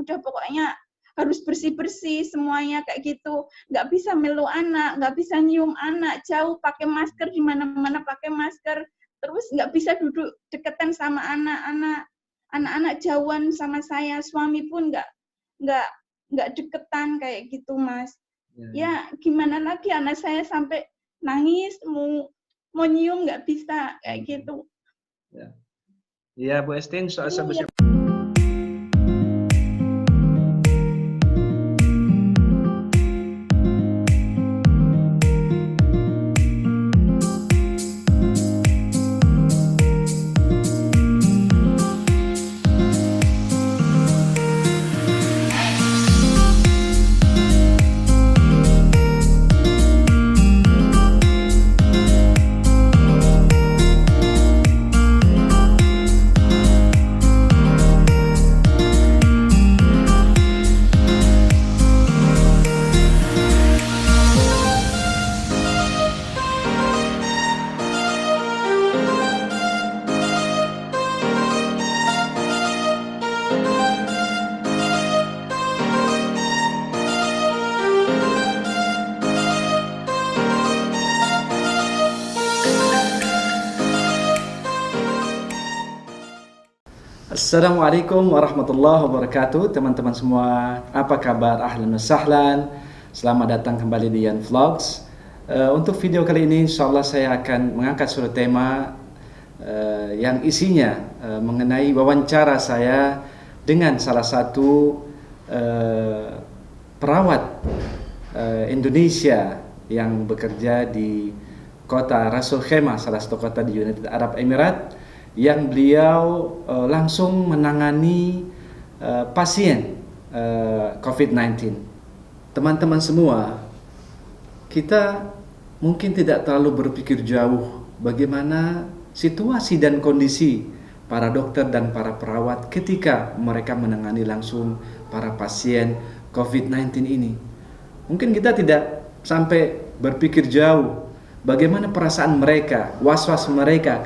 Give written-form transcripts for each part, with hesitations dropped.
udah pokoknya harus bersih-bersih semuanya kayak gitu. Nggak bisa meluk anak, nggak bisa nyium anak, jauh pakai masker, di mana-mana pakai masker. Terus nggak bisa duduk deketan sama anak-anak jauhan sama saya. Suami pun nggak deketan kayak gitu, Mas. Ya gimana lagi, anak saya sampai nangis, mau nyium nggak bisa kayak gitu. Ya, Bu Estin, soal sebesar. Assalamualaikum warahmatullahi wabarakatuh. Teman-teman semua, apa kabar? Ahlan wa sahlan. Selamat datang kembali di Yan Vlogs. Untuk video kali ini insyaallah saya akan mengangkat suatu tema yang isinya mengenai wawancara saya dengan salah satu perawat Indonesia yang bekerja di kota Rasul Khaimah, salah satu kota di United Arab Emirates, yang beliau langsung menangani pasien COVID-19. Teman-teman semua, kita mungkin tidak terlalu berpikir jauh bagaimana situasi dan kondisi para dokter dan para perawat ketika mereka menangani langsung para pasien COVID-19 ini. Mungkin kita tidak sampai berpikir jauh bagaimana perasaan mereka, was-was mereka,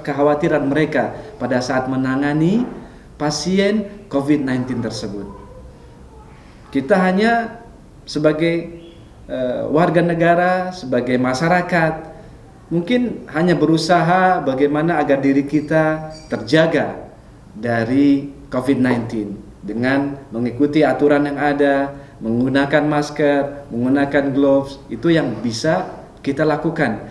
kekhawatiran mereka pada saat menangani pasien COVID-19 tersebut. Kita hanya sebagai warga negara, sebagai masyarakat, mungkin hanya berusaha bagaimana agar diri kita terjaga dari COVID-19 dengan mengikuti aturan yang ada, menggunakan masker, menggunakan gloves, itu yang bisa kita lakukan,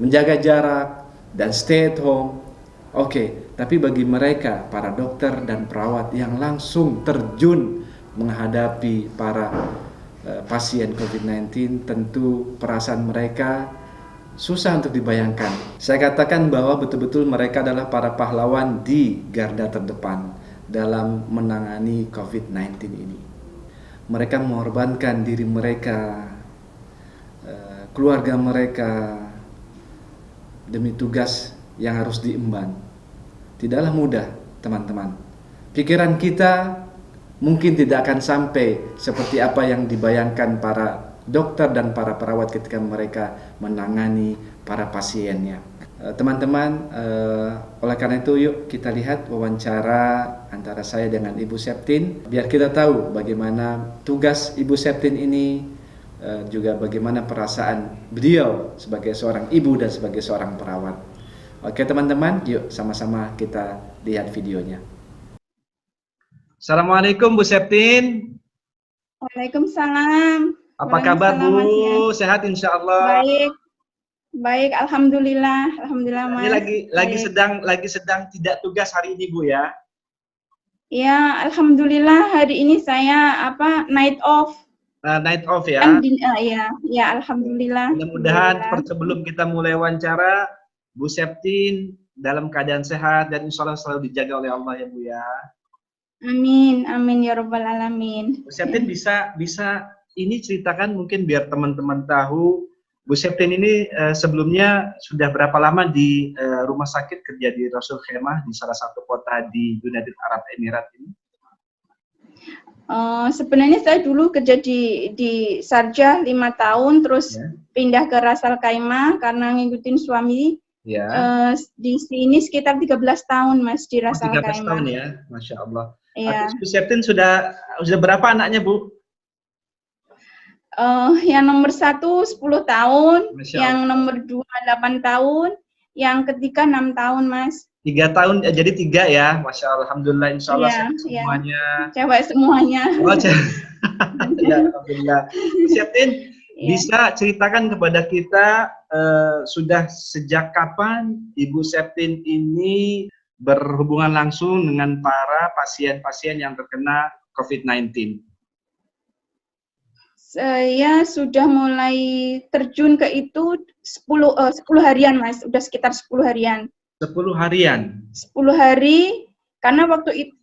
menjaga jarak dan stay at home. Oke, tapi bagi mereka, para dokter dan perawat yang langsung terjun menghadapi para pasien COVID-19, tentu perasaan mereka susah untuk dibayangkan. Saya katakan bahwa betul-betul mereka adalah para pahlawan di garda terdepan dalam menangani COVID-19 ini. Mereka mengorbankan diri mereka, keluarga mereka demi tugas yang harus diemban. Tidaklah mudah, teman-teman. Pikiran kita mungkin tidak akan sampai seperti apa yang dibayangkan para dokter dan para perawat ketika mereka menangani para pasiennya. Teman-teman, oleh karena itu yuk kita lihat wawancara antara saya dengan Ibu Septin, biar kita tahu bagaimana tugas Ibu Septin ini, juga bagaimana perasaan beliau sebagai seorang ibu dan sebagai seorang perawat. Oke teman-teman, yuk sama-sama kita lihat videonya. Assalamualaikum Bu Septin. Waalaikumsalam. Apa kabar Bu? Sehat insya Allah. Baik, alhamdulillah, Mas. Ini lagi sedang tidak tugas hari ini Bu ya? Ya, alhamdulillah hari ini saya night off. Night off ya? Ya, alhamdulillah. Mudah-mudahan sebelum kita mulai wawancara, Bu Septin dalam keadaan sehat dan insya Allah selalu dijaga oleh Allah ya Bu ya. Amin, amin ya rabbal alamin. Bu Septin bisa ini ceritakan mungkin biar teman-teman tahu, Bu Septin ini sebelumnya sudah berapa lama di rumah sakit kerja di Rasul Khaimah di salah satu kota di United Arab Emirates ini? Sebenarnya saya dulu kerja di Sharjah 5 tahun, terus pindah ke Rasul Khaimah karena ngikutin suami. Ya. Di sini sekitar 13 tahun Mas di Rasul Khaimah. 13 tahun ya, Masya Allah. Iya. Terus Bu Septin sudah berapa anaknya, Bu? Yang nomor 1 10 tahun, Masya yang Allah. nomor 2 8 tahun, yang ketiga 6 tahun, Mas. 3 tahun, jadi 3 ya. Masya Allah, Alhamdulillah, insya Allah Iya, sehat iya. semuanya. Cewek semuanya. Oh, ya, Alhamdulillah. Bu Septin, Iya. bisa ceritakan kepada kita sudah sejak kapan Ibu Septin ini berhubungan langsung dengan para pasien-pasien yang terkena COVID-19? Saya sudah mulai terjun ke itu 10 harian, Mas. Udah sekitar 10 harian. 10 harian. 10 hari karena waktu itu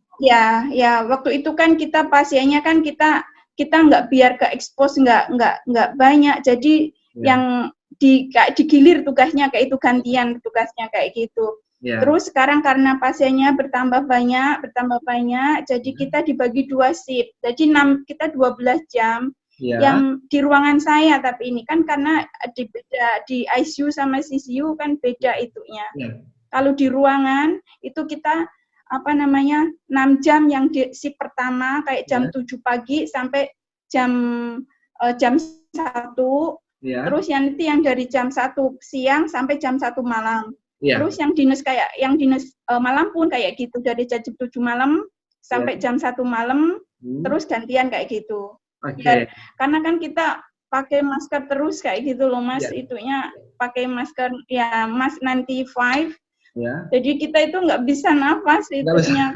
waktu itu kan kita pasiennya kan kita nggak biar ke expose nggak banyak. Jadi yang digilir tugasnya kayak itu, gantian tugasnya kayak gitu. Terus sekarang karena pasiennya bertambah banyak, jadi kita dibagi 2 shift. Jadi kita 12 jam. Yang di ruangan saya, tapi ini kan karena di ICU sama CCU kan beda itunya. Kalau di ruangan itu kita 6 jam yang di shift pertama kayak jam 7 pagi sampai jam 1. Terus yang dari jam 1 siang sampai jam 1 malam. Terus yang dinas malam pun kayak gitu, dari jam 7 malam sampai jam 1 malam. Terus gantian kayak gitu. Karena kan kita pakai masker terus kayak gitu loh, Mas. Itunya pakai masker Mask 95. Jadi kita itu nggak bisa nafas, itunya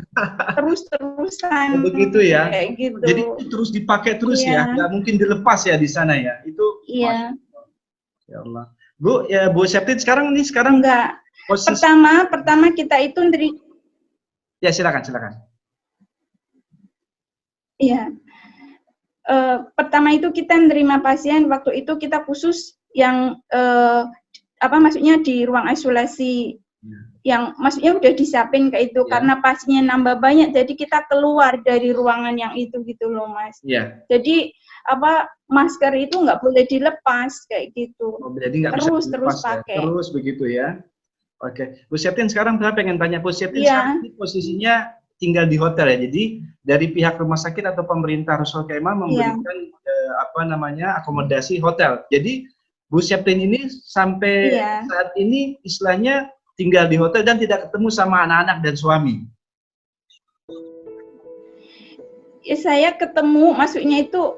terus-terusan. Begitu ya. Kayak gitu. Jadi itu terus dipakai terus ya, nggak mungkin dilepas ya di sana ya. Itu. Iya. Ya Allah. Bu, Bu Septin sekarang enggak. Posisi... Pertama kita itu Ya, silakan. Iya. Pertama itu kita menerima pasien, waktu itu kita khusus yang maksudnya di ruang isolasi yang maksudnya udah disiapin kayak itu karena pasiennya nambah banyak, jadi kita keluar dari ruangan yang itu gitu loh, Mas. Jadi masker itu nggak boleh dilepas kayak gitu. Jadi nggak bisa terus pakai. Terus begitu ya. Oke, Bu Septin sekarang saya pengen tanya, Bu Septin sekarang ini posisinya tinggal di hotel ya. Jadi dari pihak rumah sakit atau pemerintah Rasul Khaimah memberikan akomodasi hotel. Jadi Bu Septin ini sampai saat ini istilahnya tinggal di hotel dan tidak ketemu sama anak-anak dan suami. Ya, saya ketemu, maksudnya itu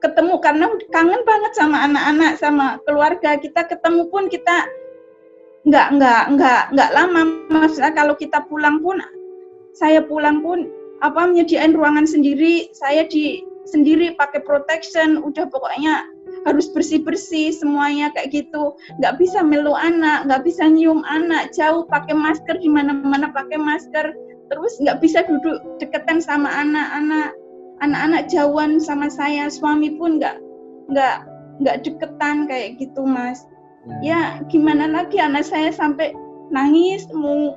ketemu karena kangen banget sama anak-anak, sama keluarga. Kita ketemu pun kita nggak lama. Maksudnya kalau kita pulang pun, saya pulang pun menyediain ruangan sendiri, saya sendiri pakai protection, udah pokoknya harus bersih-bersih semuanya kayak gitu. Nggak bisa meluk anak, nggak bisa nyium anak, jauh pakai masker, di mana-mana pakai masker. Terus nggak bisa duduk deketan sama anak-anak jauhan sama saya, suami pun nggak deketan kayak gitu, Mas. Ya gimana lagi, anak saya sampai nangis mau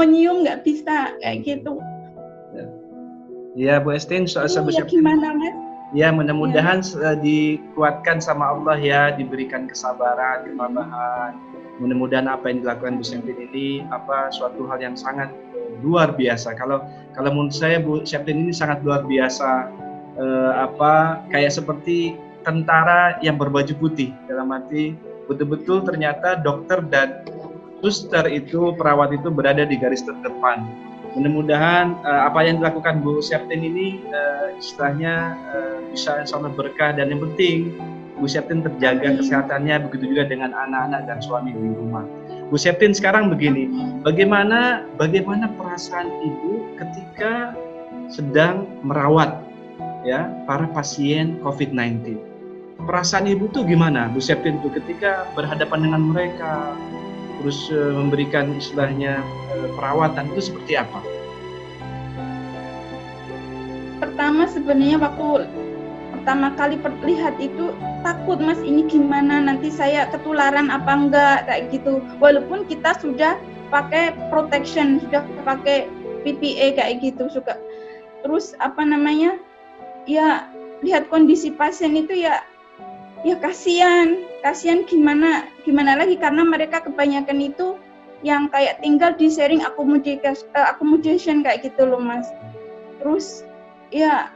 nyium nggak bisa kayak gitu. Ya Bu Estin, gimana, Mas? Ya, mudah-mudahan dikuatkan sama Allah ya, diberikan kesabaran, ketabahan. Mudah-mudahan apa yang dilakukan Bu Septin ini suatu hal yang sangat luar biasa. Kalau menurut saya Bu Septin ini sangat luar biasa. Kayak seperti tentara yang berbaju putih, dalam arti betul-betul ternyata dokter dan suster itu, perawat itu berada di garis terdepan. Mudah-mudahan apa yang dilakukan Bu Septin ini istilahnya bisa insya-Allah berkah, dan yang penting Bu Septin terjaga kesehatannya, begitu juga dengan anak-anak dan suami di rumah. Bu Septin sekarang begini, bagaimana perasaan Ibu ketika sedang merawat para pasien COVID-19? Perasaan Ibu tuh gimana, Bu Septin tuh ketika berhadapan dengan mereka? Terus memberikan istilahnya perawatan itu seperti apa? Pertama sebenarnya waktu pertama kali lihat itu takut, Mas, ini gimana nanti saya ketularan apa enggak kayak gitu. Walaupun kita sudah pakai protection, sudah pakai PPE kayak gitu juga. Terus ya lihat kondisi pasien itu ya kasihan gimana lagi, karena mereka kebanyakan itu yang kayak tinggal di sharing accommodation kayak gitu loh, Mas. Terus ya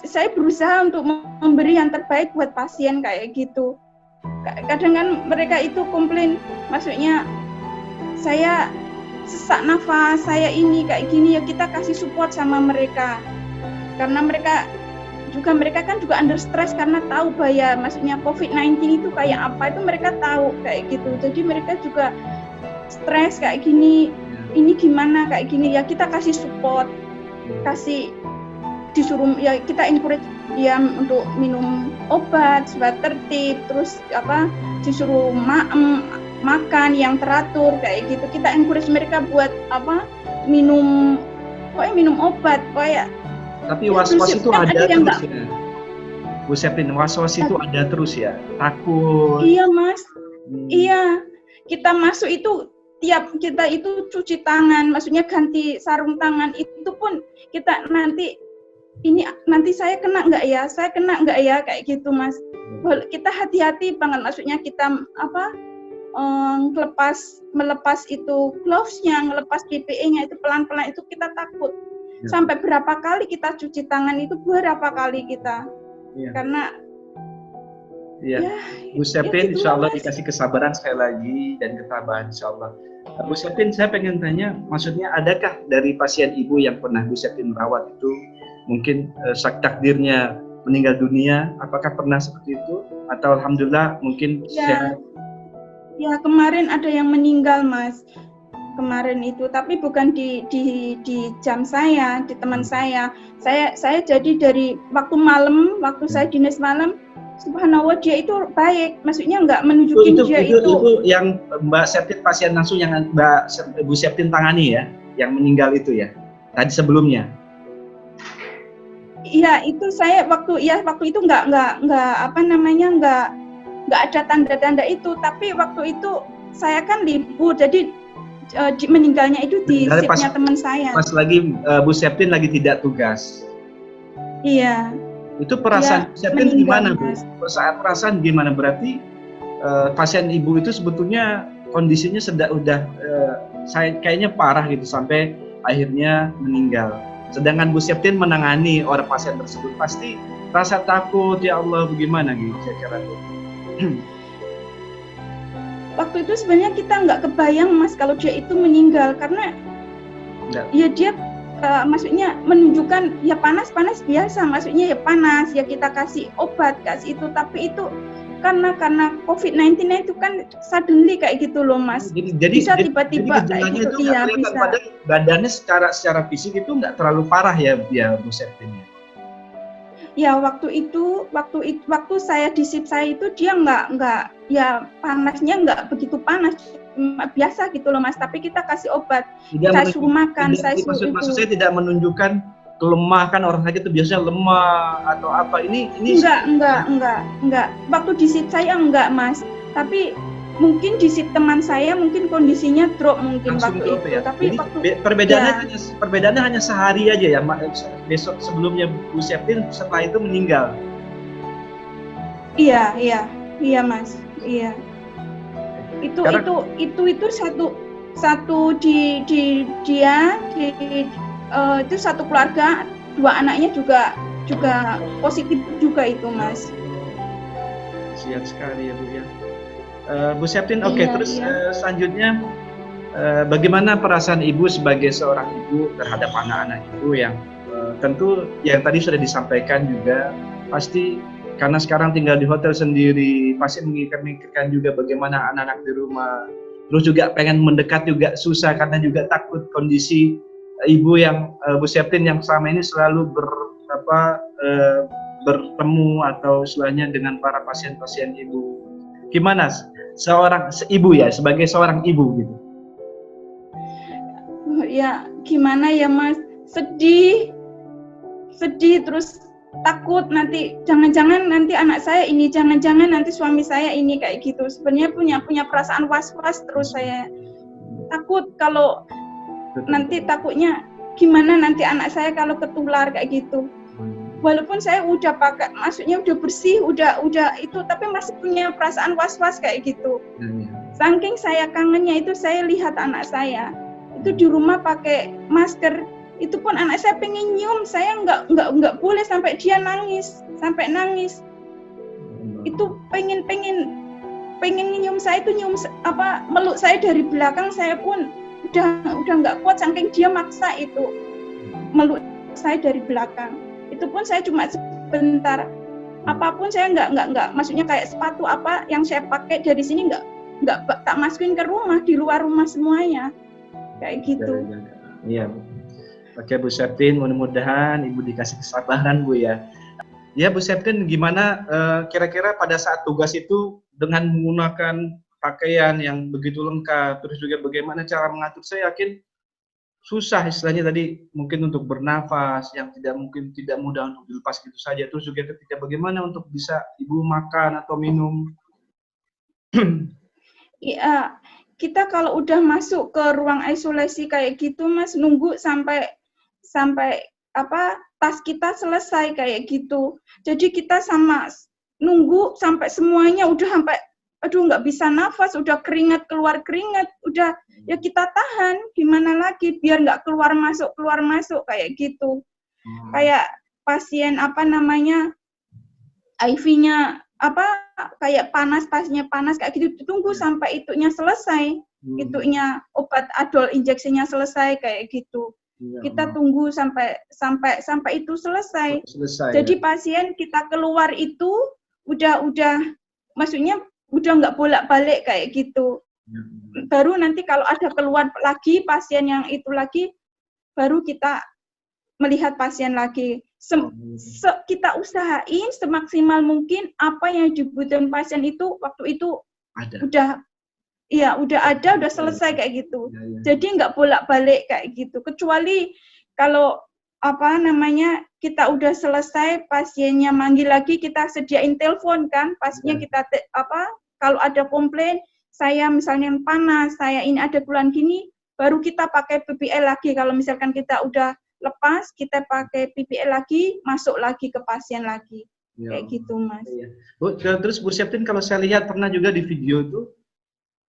saya berusaha untuk memberi yang terbaik buat pasien kayak gitu. Kadang kan mereka itu komplain, maksudnya saya sesak nafas, saya ini kayak gini, ya kita kasih support sama mereka. Karena mereka kan juga under stress karena tahu bahaya, maksudnya COVID-19 itu kayak apa, itu mereka tahu kayak gitu. Jadi mereka juga stres kayak gini, ini gimana kayak gini, ya kita kasih support, disuruh ya kita encourage dia untuk minum obat supaya tertib, terus disuruh makan yang teratur kayak gitu. Kita encourage mereka buat minum obat kayak. Tapi was-was itu ada terus ya, Bu Septin, was-was itu ada terus ya, takut. Iya Mas, iya, kita masuk itu tiap kita itu cuci tangan, maksudnya ganti sarung tangan, itu pun kita nanti saya kena nggak ya kayak gitu Mas. Kita hati-hati banget, maksudnya kita melepas itu gloves-nya, melepas PPE-nya itu pelan-pelan, itu kita takut. Sampai berapa kali kita cuci tangan itu, berapa kali kita. Karena Bu Septin, gitu insya Allah Mas. dikasih kesabaran sekali lagi dan ketabahan insya Allah. Bu Septin, saya pengen tanya, maksudnya adakah dari pasien ibu yang pernah Bu Septin merawat itu mungkin takdirnya meninggal dunia, apakah pernah seperti itu? Atau alhamdulillah mungkin ya kemarin ada yang meninggal Mas, kemarin itu, tapi bukan di jam saya, di teman saya jadi dari waktu malam, waktu saya dinas malam, subhanallah dia itu baik, maksudnya nggak menunjukin itu yang Mbak Septin pasien langsung yang Bu Septin tangani ya, yang meninggal itu ya, tadi sebelumnya. Iya, itu saya waktu itu nggak ada tanda-tanda itu, tapi waktu itu saya kan libur, jadi meninggalnya itu di shiftnya teman saya. Pas lagi Bu Septin lagi tidak tugas. Iya. Itu perasaan Bu Septin gimana Bu? Saat perasaan gimana? Berarti pasien ibu itu sebetulnya kondisinya kayaknya parah gitu sampai akhirnya meninggal. Sedangkan Bu Septin menangani orang pasien tersebut, pasti rasa takut, ya Allah bagaimana gitu saya kira. Waktu itu sebenarnya kita nggak kebayang Mas kalau dia itu meninggal, karena ya dia maksudnya menunjukkan ya panas biasa, maksudnya ya panas, ya kita kasih obat, kasih itu, tapi itu karena COVID-19 itu kan suddenly kayak gitu loh Mas. Jadi bisa tiba-tiba kayak gitu, iya bisa. Padahal badannya secara fisik itu nggak terlalu parah ya Bu Septin. Ya waktu saya di shift saya itu dia nggak ya panasnya nggak begitu panas, biasa gitu loh Mas, tapi kita kasih obat, saya suruh makan, saya suruh maksud saya tidak menunjukkan kelemah, kan orang sakit itu biasanya lemah atau apa, ini enggak, waktu di shift saya enggak Mas, tapi mungkin di shift teman saya mungkin kondisinya drop mungkin waktu itu ya? Tapi jadi, perbedaannya hanya sehari aja ya, besok sebelumnya Bu Septin, setelah itu meninggal. Iya Mas, iya. Itu satu itu satu keluarga, 2 anaknya juga positif juga itu Mas. Siap sekali ya Bu ya. Bu Septin, oke. Terus selanjutnya bagaimana perasaan Ibu sebagai seorang ibu terhadap anak-anak Ibu yang tentu yang tadi sudah disampaikan juga, pasti karena sekarang tinggal di hotel sendiri, pasti memikirkan juga bagaimana anak-anak di rumah. Terus juga pengen mendekat juga susah karena juga takut kondisi Ibu yang Bu Septin yang selama ini selalu bertemu atau istilahnya dengan para pasien-pasien Ibu. Gimana sebagai seorang ibu gitu? Ya gimana ya Mas, sedih terus takut nanti jangan-jangan nanti anak saya ini, jangan-jangan nanti suami saya ini kayak gitu. Sebenarnya punya perasaan was-was, terus saya takut kalau nanti, takutnya gimana nanti anak saya kalau ketular kayak gitu. Walaupun saya udah pakai, maksudnya udah bersih, udah itu, tapi masih punya perasaan was-was kayak gitu. Saking saya kangennya itu, saya lihat anak saya itu di rumah pakai masker, Itu pun anak saya pengen nyium, saya nggak boleh sampai dia nangis, sampai nangis. Itu pengen nyium saya, itu nyium meluk saya dari belakang, saya pun udah nggak kuat saking dia maksa itu meluk saya dari belakang. Itu pun saya cuma sebentar. Apapun saya nggak, maksudnya kayak sepatu apa yang saya pakai dari sini nggak tak masukin ke rumah, di luar rumah semuanya kayak gitu. Iya. Oke Bu Septin, mudah-mudahan Ibu dikasih kesabaran Bu ya. Ya Bu Septin, gimana kira-kira pada saat tugas itu dengan menggunakan pakaian yang begitu lengkap, terus juga bagaimana cara mengatur, saya yakin susah istilahnya tadi, mungkin untuk bernafas yang tidak mudah untuk dilepas gitu saja, terus juga ketika bagaimana untuk bisa Ibu makan atau minum. Iya, kita kalau udah masuk ke ruang isolasi kayak gitu Mas, nunggu sampai tas kita selesai kayak gitu. Jadi kita nunggu sampai semuanya udah sampai aduh nggak bisa nafas, udah keluar keringat, udah ya kita tahan, gimana lagi biar nggak keluar masuk kayak gitu. Kayak pasien IV-nya kayak pastinya panas kayak gitu, tunggu sampai itunya selesai, itunya obat adol injeksinya selesai kayak gitu. Kita tunggu sampai itu selesai. Jadi pasien kita keluar itu udah maksudnya udah nggak bolak-balik kayak gitu. Baru nanti kalau ada keluar lagi pasien yang itu lagi, baru kita melihat pasien lagi. Kita usahain semaksimal mungkin apa yang dibutuhkan pasien itu waktu itu udah ada, udah selesai kayak gitu. Jadi nggak bolak-balik kayak gitu. Kecuali kalau kita udah selesai, pasiennya manggil lagi, kita sediain telepon kan, pasiennya kita kalau ada komplain, saya misalnya panas, saya ini ada keluhan gini, baru kita pakai PPL lagi. Kalau misalkan kita udah lepas, kita pakai PPL lagi, masuk lagi ke pasien lagi. Kayak gitu, Mas. Bu, terus Bu Septin, kalau saya lihat pernah juga di video itu,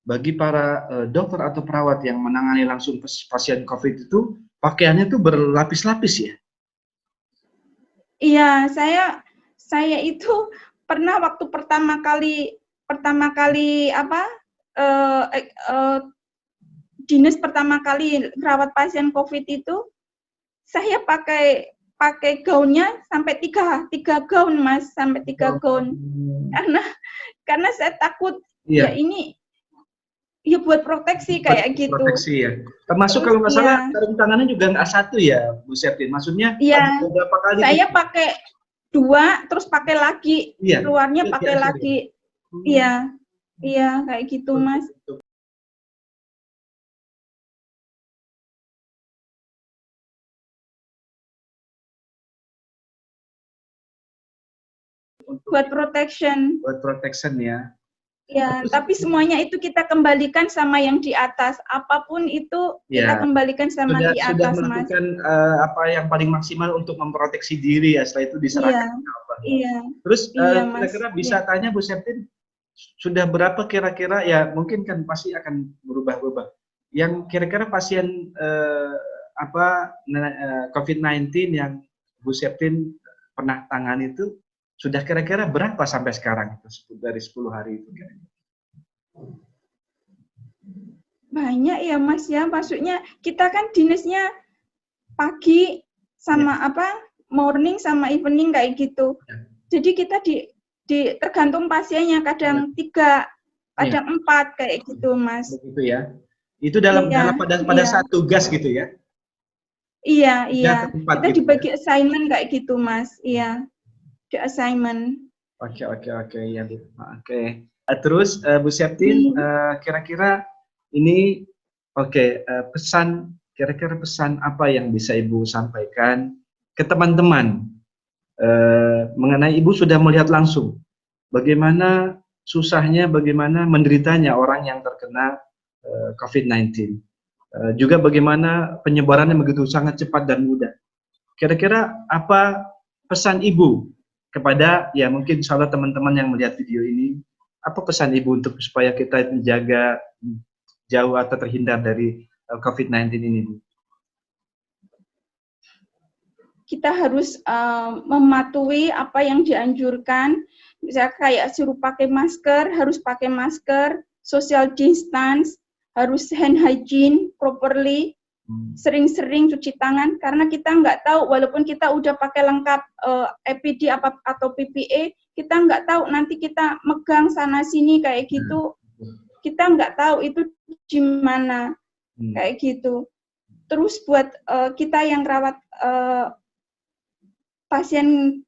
bagi para dokter atau perawat yang menangani langsung pasien COVID itu, pakaiannya itu berlapis-lapis ya? Iya, saya itu pernah waktu pertama kali dinas pertama kali merawat pasien COVID itu, saya pakai gaunnya sampai tiga gaun Mas, sampai 3 gaun. Karena saya takut ya ini ya buat proteksi kayak gitu. Proteksi ya. Termasuk kalau nggak salah sarung tangannya juga nggak satu ya, Bu Septin. Maksudnya beberapa kali. Saya pakai 2, terus pakai lagi, keluarnya pakai lagi. Iya, kayak gitu Mas. Buat protection. Buat protection ya. Ya, tapi semuanya itu kita kembalikan sama yang di atas. Apapun itu kita kembalikan sama di atas, Mas. Sudah melakukan apa yang paling maksimal untuk memproteksi diri ya. Setelah itu diserahkan ke Allah. Iya. Terus kira-kira bisa tanya Bu Septin, sudah berapa kira-kira ya, mungkin kan pasti akan berubah-ubah. Yang kira-kira pasien COVID-19 yang Bu Septin pernah tangani itu sudah kira-kira berapa sampai sekarang itu dari 10 hari itu kira-kira? Banyak ya Mas ya, maksudnya kita kan dinasnya pagi sama morning sama evening kayak gitu. Jadi kita tergantung pasiennya, kadang 3, kadang 4 kayak gitu Mas. Begitu ya. Itu pada saat tugas gitu ya? Iya. Kita dibagi assignment kayak gitu Mas. Iya. The assignment. Oke ya Bu. Oke. Terus Bu Septin, kira-kira ini kira-kira pesan apa yang bisa Ibu sampaikan ke teman-teman mengenai Ibu sudah melihat langsung bagaimana susahnya, bagaimana menderitanya orang yang terkena COVID-19, juga bagaimana penyebarannya begitu sangat cepat dan mudah. Kira-kira apa pesan Ibu kepada ya mungkin insya Allah teman-teman yang melihat video ini, apa pesan Ibu untuk supaya kita menjaga jauh atau terhindar dari COVID-19 ini Bu? kita harus mematuhi apa yang dianjurkan. Misalnya kayak suruh pakai masker, harus pakai masker, social distance, harus hand hygiene properly, sering-sering cuci tangan, karena kita nggak tahu, walaupun kita udah pakai lengkap APD atau PPE, kita nggak tahu nanti kita megang sana-sini kayak gitu, kita nggak tahu itu gimana, kayak gitu. Terus buat kita yang rawat pasien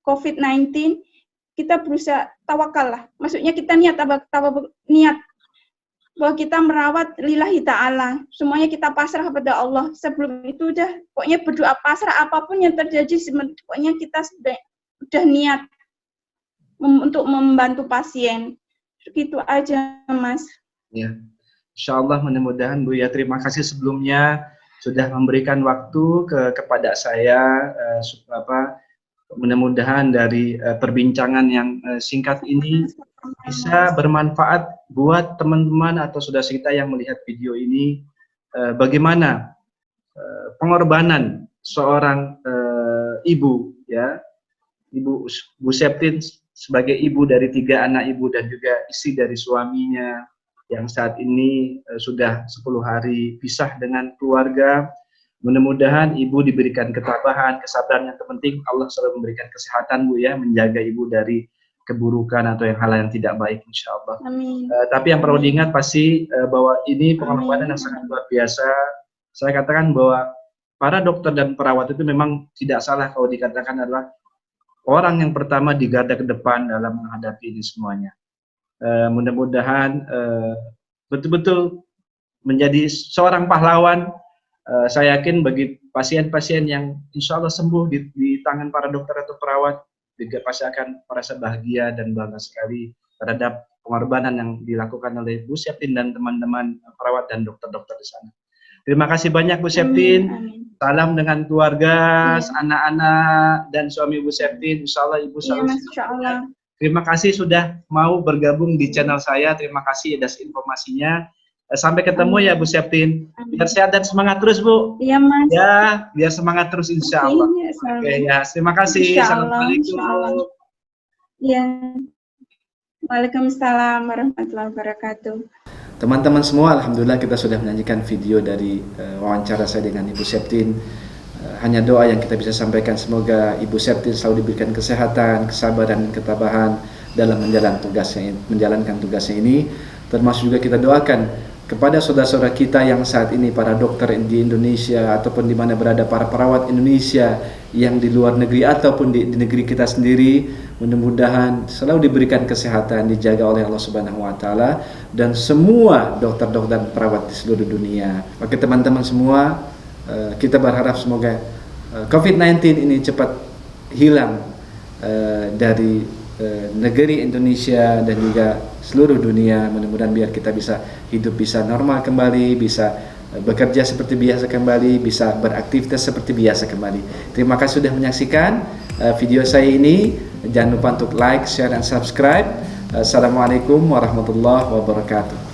COVID-19, kita berusaha tawakal lah. Maksudnya kita niat bahwa kita merawat lillahi ta'ala. Semuanya kita pasrah kepada Allah. Sebelum itu udah pokoknya berdoa pasrah, apapun yang terjadi, pokoknya kita sudah niat untuk membantu pasien. Gitu aja, Mas. Ya. Insyaallah, mudah-mudahan Bu ya, terima kasih sebelumnya sudah memberikan waktu kepada saya, mudah-mudahan dari perbincangan yang singkat ini bisa bermanfaat buat teman-teman atau saudara kita yang melihat video ini, bagaimana pengorbanan seorang ibu, ya, Ibu Bu Septin sebagai ibu dari 3 anak ibu dan juga istri dari suaminya yang saat ini sudah 10 hari pisah dengan keluarga. Mudah-mudahan ibu diberikan ketabahan, kesabaran, yang terpenting Allah selalu memberikan kesehatan Bu ya, menjaga ibu dari keburukan atau hal yang tidak baik, insya Allah. Amin. Tapi yang perlu diingat pasti bahwa ini pengorbanan yang sangat luar biasa. Saya katakan bahwa para dokter dan perawat itu memang tidak salah kalau dikatakan adalah orang yang pertama di garda ke depan dalam menghadapi ini semuanya. Mudah-mudahan betul-betul menjadi seorang pahlawan. Saya yakin bagi pasien-pasien yang insya Allah sembuh di tangan para dokter atau perawat, juga pasti akan merasa bahagia dan bangga sekali terhadap pengorbanan yang dilakukan oleh Bu Septin dan teman-teman perawat dan dokter-dokter di sana. Terima kasih banyak Bu Septin. Salam dengan keluarga, anak-anak dan suami Bu Septin. Insya Allah Ibu selalu. Terima kasih sudah mau bergabung di channel saya. Terima kasih atas informasinya. Sampai ketemu ya Bu Septin. Biar sehat dan semangat terus Bu. Iya Mas. Ya, biar semangat terus insya Allah. Oke ya, terima kasih. Assalamualaikum. Ya. Waalaikumsalam warahmatullahi wabarakatuh. Teman-teman semua, alhamdulillah kita sudah menyajikan video dari wawancara saya dengan Ibu Septin. Hanya doa yang kita bisa sampaikan, semoga Ibu Septin selalu diberikan kesehatan, kesabaran, dan ketabahan dalam menjalankan tugasnya ini. Termasuk juga kita doakan kepada saudara-saudara kita yang saat ini para dokter di Indonesia ataupun di mana berada para perawat Indonesia yang di luar negeri ataupun di negeri kita sendiri, mudah-mudahan selalu diberikan kesehatan, dijaga oleh Allah Subhanahu wa taala, dan semua dokter-dokter dan perawat di seluruh dunia. Oke teman-teman semua, kita berharap semoga COVID-19 ini cepat hilang dari negeri Indonesia dan juga seluruh dunia. Mudah-mudahan biar kita bisa hidup bisa normal kembali, bisa bekerja seperti biasa kembali, bisa beraktivitas seperti biasa kembali. Terima kasih sudah menyaksikan video saya ini. Jangan lupa untuk like, share, dan subscribe. Assalamualaikum warahmatullahi wabarakatuh.